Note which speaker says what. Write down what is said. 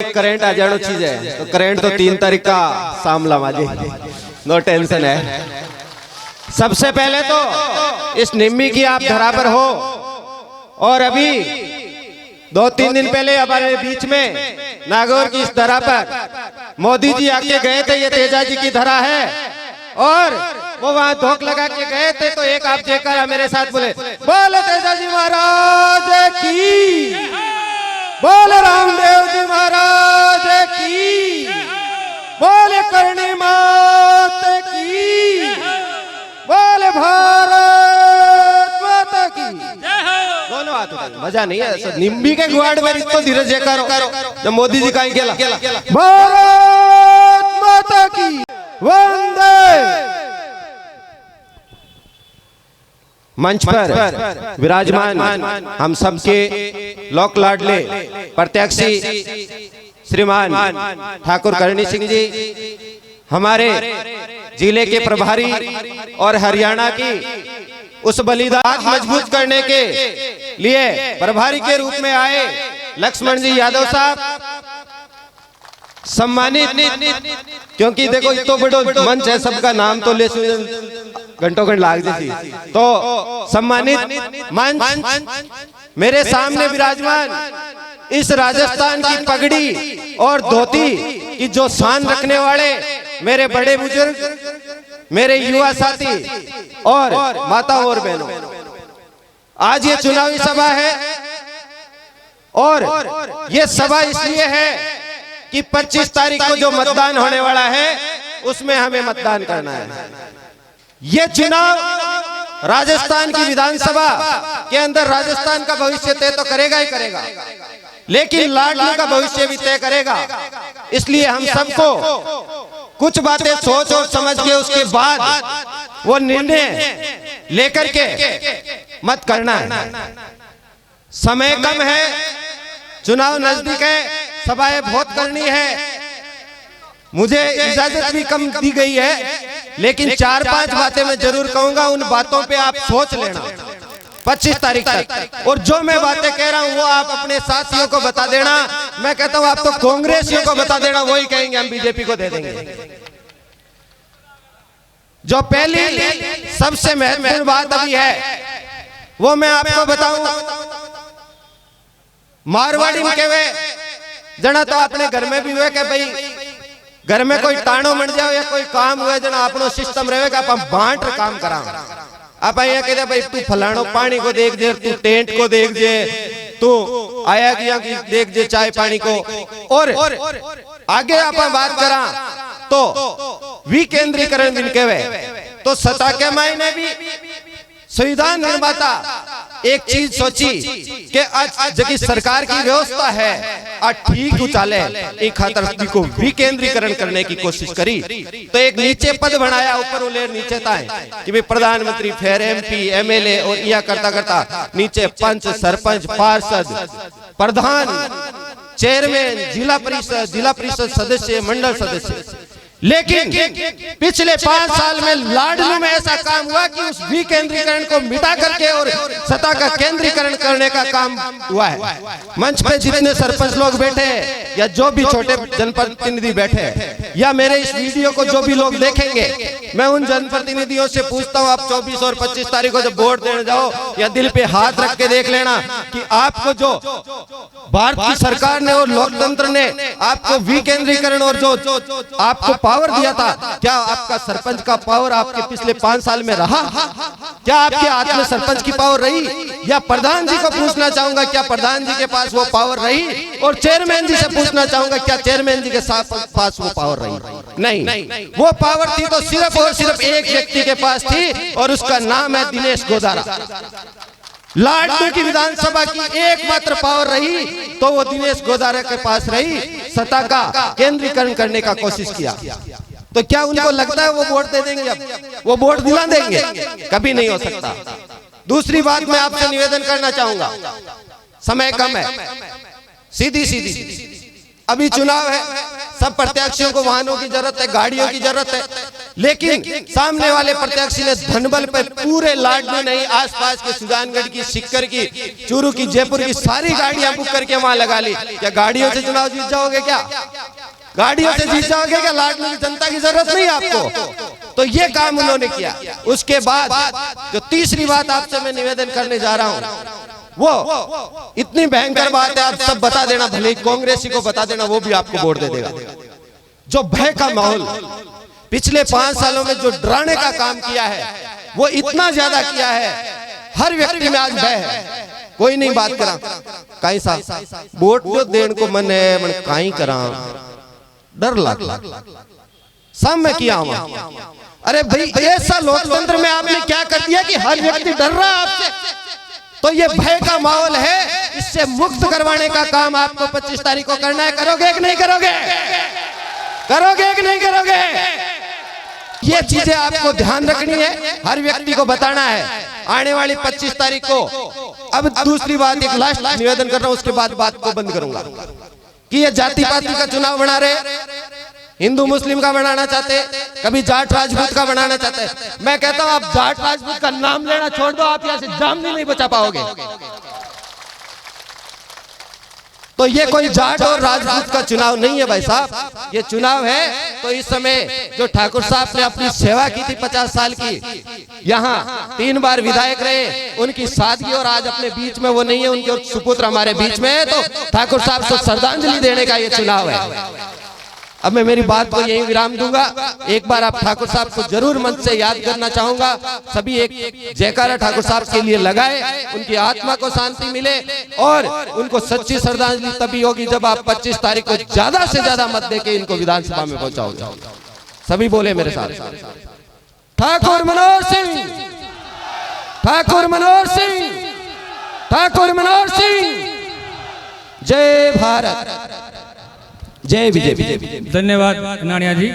Speaker 1: Current आ जानो चीज है, तो करंट तो 3 तारीख का सामला माजे, नो टेंशन है। सबसे पहले तो इस निम्मी की आप धरा पर हो, और अभी 2-3 दिन पहले हमारे बीच में नागौर की इस धरा पर मोदी जी आके गए थे, ये तेजा जी की धरा है, और वो वहां धोख लगा के गए थे। तो एक आप जयकारा मेरे साथ बोले, बोले तेजा जी महाराज की, बोले रामदेव जी महाराज की, बोले करणी मात की, बोले भारत माता की। दोनों हाथ उठाओ, मजा नहीं है। निम्बी के गुआड़ में इतना धीरज जयकारो जब मोदी जी कहीं गेला, भारत माता की वंदे। मंच पर विराजमान हम सबके लोक लाडले प्रत्याशी श्रीमान ठाकुर करणी सिंह जी, हमारे जिले के प्रभारी और हरियाणा की उस बलिदान मजबूत करने के लिए प्रभारी के रूप में आए लक्ष्मण जी यादव साहब, सम्मानित, क्योंकि देखो इतना बड़ा मंच है, सबका नाम तो ले घंटों घंट लाग जाती, तो सम्मानित मंच मेरे सामने विराजमान इस राजस्थान की पगड़ी और धोती की जो शान रखने वाले मेरे बड़े बुजुर्ग, मेरे युवा साथी और माता और बहनों, आज ये चुनावी सभा है, और ये सभा इसलिए है कि 25 तारीख को जो मतदान होने वाला है उसमें हमें मतदान करना है। ये चुनाव राजस्थान की विधानसभा के अंदर राजस्थान का भविष्य तय तो करेगा ही करेगा, लेकिन लाडली का भविष्य भी तय करेगा। इसलिए हम सबको कुछ बातें सोच और समझ के उसके बाद वो निर्णय लेकर के मत करना है। समय कम है, चुनाव नजदीक है, सभाएं बहुत करनी है, मुझे इजाजत भी कम दी गई है, लेकिन 4-5 बातें मैं जरूर कहूंगा, उन बातों पे आप सोच लेना 25 तारीख तक। और जो मैं बातें कह रहा हूं वो आप अपने साथियों को बता देना। मैं कहता हूं आप तो कांग्रेसियों को बता देना, वही कहेंगे हम बीजेपी को दे देंगे। जो पहली सबसे महत्वपूर्ण बात अभी है वो मैं आपको बताऊं, मारवाड़ी में कहवे जना तो अपने घर में भी हुए कि भाई घर में कोई टाणो मर जाओ या कोई काम हुए जना अपनो सिस्टम रहेगा, आप बांट काम करा। आप ये कहते भाई तू फलाणो पानी को देख दे, तू टेंट को देख दे, तू आया गया की देख दे चाय पानी को। और आगे आप बात करा तो विकेंद्रीकरण बिन कहवे, तो सत्ता के मायने भी संविधान निर्माता एक चीज सोची कि आज जबकि सरकार की व्यवस्था है ठीक उचाले, एक खातर को विकेंद्रीकरण करने की कोशिश करी। तो एक नीचे पद बनाया, ऊपर उलेर नीचे ताए कि भाई प्रधानमंत्री, फिर एमपी, एमएलए, और यह करता करता नीचे पंच, सरपंच, पार्षद, प्रधान, चेयरमैन, जिला परिषद सदस्य, मंडल सदस्य। लेकिन पिछले 5 साल में लाडली में ऐसा काम हुआ कि उस विकेंद्रीकरण को मिटा करके और सत्ता का केंद्रीकरण करने का काम हुआ है। मंच पे जितने सरपंच लोग बैठे या जो भी छोटे जनप्रतिनिधि बैठे या मेरे इस वीडियो को जो भी लोग देखेंगे, मैं उन जनप्रतिनिधियों से पूछता हूं, आप 24 और 25 तारीख को जब वोट देने जाओ या दिल पे हाथ रख के देख लेना कि आपको जो भारत की सरकार ने और लोकतंत्र ने आपको विकेंद्रीकरण और जो आपको पावर दिया था, क्या आपका सरपंच का पावर आपके पिछले 5 साल में रहा? क्या आपके हाथ में सरपंच की पावर रही? या प्रधान जी को पूछना चाहूंगा, क्या प्रधान जी के पास वो पावर रही? और चेयरमैन जी से पूछना चाहूंगा, क्या चेयरमैन जी के पास वो पावर रही? नहीं, वो पावर थी तो सिर्फ और सिर्फ एक व्यक्ति के पास थी, और उसका नाम है दिनेश गोदारा। लाडली की विधानसभा की एकमात्र पावर रही तो वो दिनेश गोदारा के पास रही, सत्ता का केंद्रीकरण करने का कोशिश किया। तो क्या उनको लगता है वो वोट दे देंगे? अब वो वोट दिला देंगे? कभी नहीं हो सकता। दूसरी बात मैं आपसे निवेदन करना चाहूंगा, समय कम है, सीधी अभी चुनाव है, सब प्रत्याशियों को वाहनों की जरूरत है, गाड़ियों की जरूरत है। लेकिन सामने वाले प्रत्याशी ने धनबल पे पूरे लाडली नहीं, आसपास के सुजानगढ़ की, सिक्कर की, चूरू की, जयपुर की सारी गाड़ियां बुक करके वहां लगा ली। क्या गाड़ियों से चुनाव जीत जाओगे? क्या गाड़ियों से जीत जाओगे? क्या लाडली की जनता की जरूरत नहीं आपको? तो ये काम उन्होंने किया। उसके बाद जो तीसरी बात आपसे मैं निवेदन करने जा रहा हूं, वो इतनी भयंकर बात है, आप सब बता देना, भले ही कांग्रेसी को बता देना, वो भी आपको वोट दे देगा। जो भय का माहौल पिछले 5 सालों में जो डराने का काम किया है, वो इतना ज्यादा किया है, हर व्यक्ति में आज भय है। कोई नहीं बात करा काई साहब वोट जो देने को मन है, मन काई करा, डर लग सब में किया हुआ। अरे भाई ऐसा लोकतंत्र में आपने क्या कर दिया कि हर व्यक्ति डर रहा है आपसे? तो ये भय का माहौल है, इससे मुक्त करवाने का काम आपको 25 तारीख को करना है। करोगे कि नहीं करोगे? करोगे कि नहीं करोगे? ये चीजें आपको ध्यान रखनी है, हर व्यक्ति को बताना है आने वाली 25 तारीख को। अब दूसरी बात, एक लास्ट निवेदन कर रहा हूं, उसके बाद बात को बंद करूंगा कि ये जाति पाति का चुनाव बना रहे, हिंदू मुस्लिम का बनाना चाहते, कभी जाट राजपूत का बनाना चाहते। मैं कहता हूं आप जाट राजपूत का नाम लेना छोड़ दो, आप यहां से जामनी नहीं बचा पाओगे। तो ये कोई जाट और राजपूत का चुनाव नहीं है भाई साहब, ये चुनाव है। तो इस समय जो ठाकुर साहब ने अपनी सेवा की थी 50 साल की, यहाँ 3 बार विधायक रहे, उनकी सादगी और आज अपने बीच में वो नहीं है, उनके सुपुत्र हमारे बीच में है, तो ठाकुर साहब को श्रद्धांजलि देने का ये चुनाव है। अब मैं मेरी बात को यही विराम दूंगा। एक बार आप ठाकुर साहब को जरूर मंच से याद करना चाहूंगा। सभी एक जयकारा ठाकुर साहब के लिए लगाए, उनकी आत्मा को शांति मिले और उनको सच्ची श्रद्धांजलि तभी होगी जब आप 25 तारीख को ज्यादा से ज्यादा मत देके इनको विधानसभा में पहुंचाओगे। सभी बोले मेरे साथ, ठाकुर मनोहर सिंह, ठाकुर मनोहर सिंह, ठाकुर मनोहर सिंह, जय भारत, जय विजय।
Speaker 2: धन्यवाद नानिया जी।